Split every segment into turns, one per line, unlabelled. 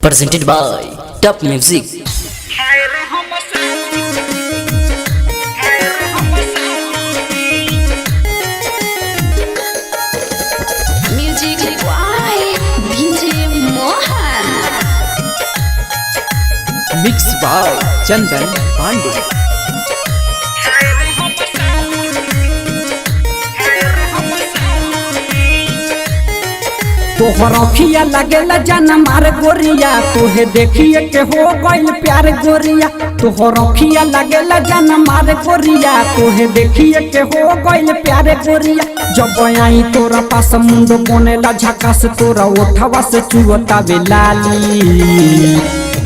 presented by Top Music.
Music by DJ Mohan.
Mix by Chandan Pandey.
तोहर अखिया लगेला जाना मार गोरिया, तोहे देखिए के हो गइल प्यार गोरिया। तोहर अखिया लगेला जाना मार गोरिया, तोहे देखिए के हो गइल प्यार गोरिया। जब आई तोरा पास मुंडो बनेला झकास, तोरा ओठवा से चुवता बेलाली।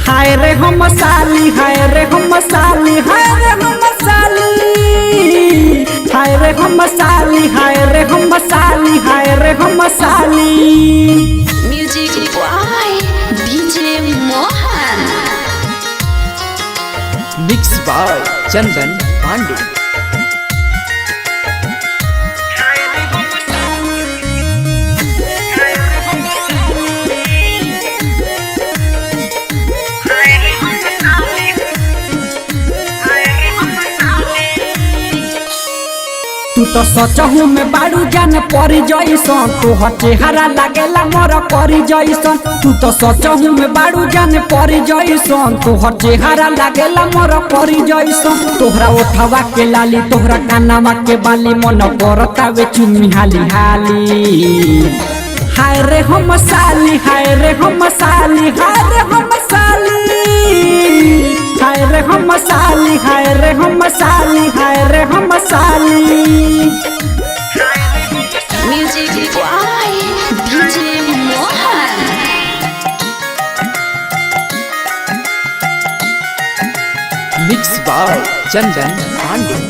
हाय रे हम साली, हाय रे हम साली, हाय रे हम साली, हाय रे हम साली, हाय रे हम साली, हाय रे हम साली।
Music by DJ Mohan.
Mix by Chandan Pandey.
तू तो सचहू में बाड़ू जान परी जैसन, तोहर चेहरा लागेला मोर परी जैसन। तू तो सचहू में बाड़ू जान परी जैसन, तोहर चेहरा लागेला मोर परी जैसन। तोहरा ओठवा के लाली, तोहरा कानवा के बाली, मन करता वे चुम्मी हाली हाली। हाय रे हम साली, हाय रे हम साली, हाय रे हम साली, हाय रे हम साली, हाय रे हम साली, हाय रे हम साली।
Music by DJ Mohan.
Mix by Chandan Pandey.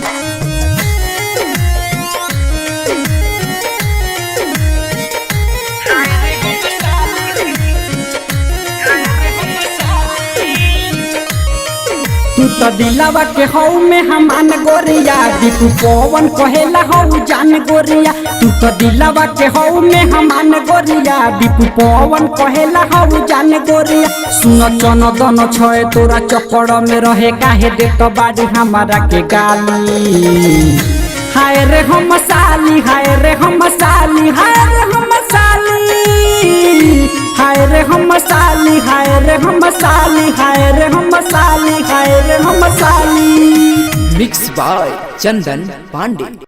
तू तो दिलावा के हऊ में हमान गोरिया, दीपू पवन कहेला हऊ जान गोरिया। तू तो दिलावा के हऊ में हमान गोरिया, दीपू पवन कहेला हऊ जान गोरिया। सुन चन दन छय तोरा चक्कर में रहे, काहे देत बाड़ी हमारा के गाली। हाय रे हम साली, हाय रे हम साली, हाय रे हम साली, हाय रे हम साली, हाय रे हम साली, हाय रे हम साली, हाय रे हम साली।
Mix by Chandan Pandey.